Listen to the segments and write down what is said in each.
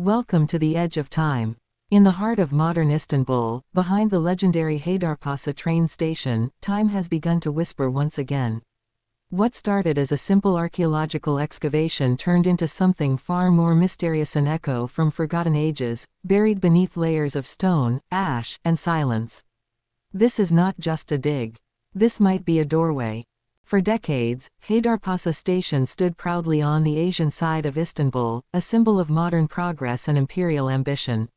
Welcome to the edge of time. In the heart of modern Istanbul, behind the legendary Haydarpaşa train station, time has begun to whisper once again. What started as a simple archaeological excavation turned into something far more mysterious, an echo from forgotten ages, buried beneath layers of stone, ash, and silence. This is not just a dig. This might be a doorway. For decades, Haydarpaşa Station stood proudly on the Asian side of Istanbul, a symbol of modern progress and imperial ambition.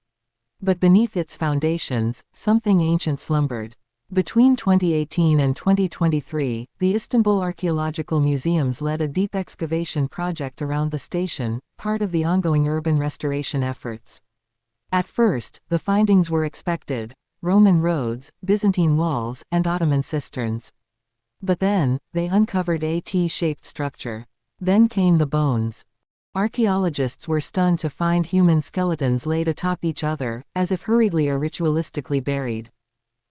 But beneath its foundations, something ancient slumbered. Between 2018 and 2023, the Istanbul Archaeological Museums led a deep excavation project around the station, part of the ongoing urban restoration efforts. At first, the findings were expected: Roman roads, Byzantine walls, and Ottoman cisterns. But then, they uncovered a T-shaped structure. Then came the bones. Archaeologists were stunned to find human skeletons laid atop each other, as if hurriedly or ritualistically buried.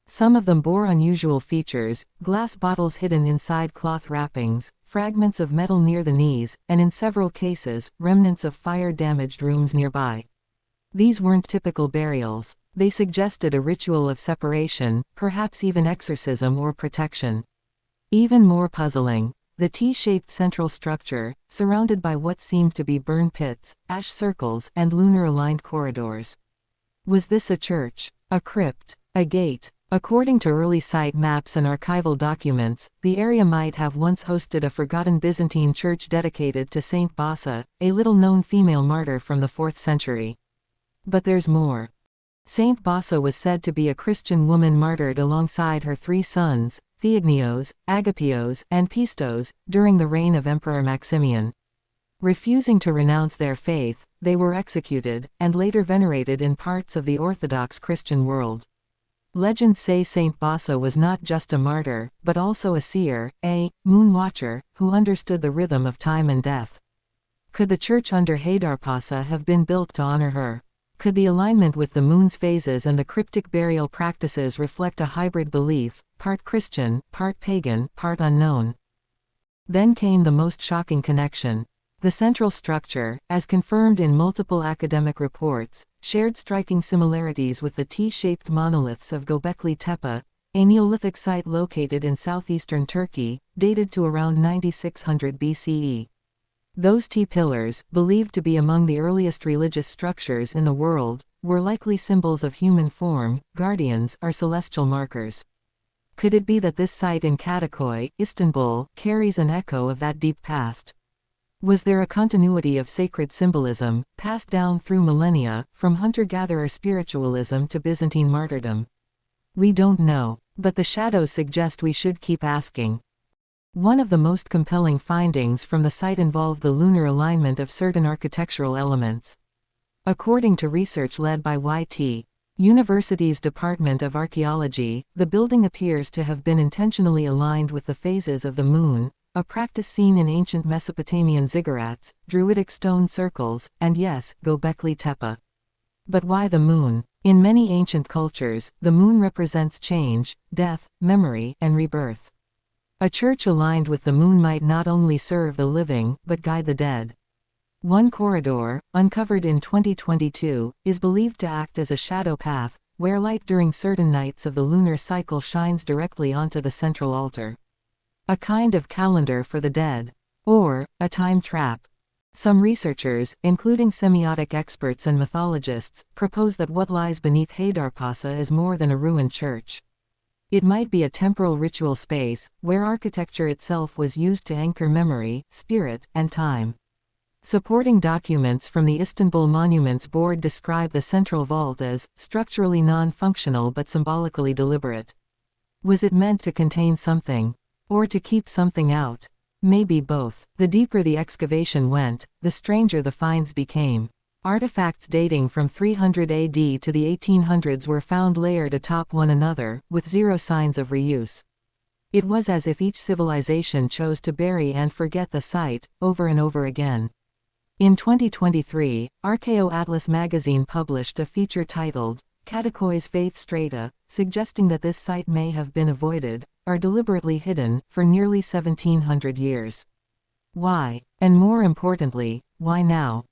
Some of them bore unusual features: glass bottles hidden inside cloth wrappings, fragments of metal near the knees, and in several cases, remnants of fire-damaged rooms nearby. These weren't typical burials. They suggested a ritual of separation, perhaps even exorcism or protection. Even more puzzling, the T-shaped central structure, surrounded by what seemed to be burn pits, ash circles, and lunar-aligned corridors. Was this a church? A crypt? A gate? According to early site maps and archival documents, the area might have once hosted a forgotten Byzantine church dedicated to Saint Bassa, a little-known female martyr from the 4th century. But there's more. Saint Bassa was said to be a Christian woman martyred alongside her 3 sons, Theognios, Agapios, and Pistos, during the reign of Emperor Maximian. Refusing to renounce their faith, they were executed, and later venerated in parts of the Orthodox Christian world. Legends say Saint Bassa was not just a martyr, but also a seer, a moon watcher, who understood the rhythm of time and death. Could the church under Haydarpaşa have been built to honor her? Could the alignment with the moon's phases and the cryptic burial practices reflect a hybrid belief, part Christian, part pagan, part unknown? Then came the most shocking connection. The central structure, as confirmed in multiple academic reports, shared striking similarities with the T-shaped monoliths of Göbekli Tepe, a Neolithic site located in southeastern Turkey, dated to around 9600 BCE. Those T-pillars, believed to be among the earliest religious structures in the world, were likely symbols of human form, guardians, or celestial markers. Could it be that this site in Kadıköy, Istanbul, carries an echo of that deep past? Was there a continuity of sacred symbolism, passed down through millennia, from hunter-gatherer spiritualism to Byzantine martyrdom? We don't know, but the shadows suggest we should keep asking. One of the most compelling findings from the site involved the lunar alignment of certain architectural elements. According to research led by YT University's Department of Archaeology, the building appears to have been intentionally aligned with the phases of the moon, a practice seen in ancient Mesopotamian ziggurats, Druidic stone circles, and yes, Göbekli Tepe. But why the moon? In many ancient cultures, the moon represents change, death, memory, and rebirth. A church aligned with the moon might not only serve the living, but guide the dead. One corridor, uncovered in 2022, is believed to act as a shadow path, where light during certain nights of the lunar cycle shines directly onto the central altar. A kind of calendar for the dead. Or, a time trap. Some researchers, including semiotic experts and mythologists, propose that what lies beneath Haydarpaşa is more than a ruined church. It might be a temporal ritual space, where architecture itself was used to anchor memory, spirit, and time. Supporting documents from the Istanbul Monuments Board describe the central vault as structurally non-functional but symbolically deliberate. Was it meant to contain something? Or to keep something out? Maybe both. The deeper the excavation went, the stranger the finds became. Artifacts dating from 300 AD to the 1800s were found layered atop one another, with zero signs of reuse. It was as if each civilization chose to bury and forget the site, over and over again. In 2023, Archaeo Atlas magazine published a feature titled, Kadıköy's Faith Strata, suggesting that this site may have been avoided, or deliberately hidden, for nearly 1700 years. Why? And more importantly, why now?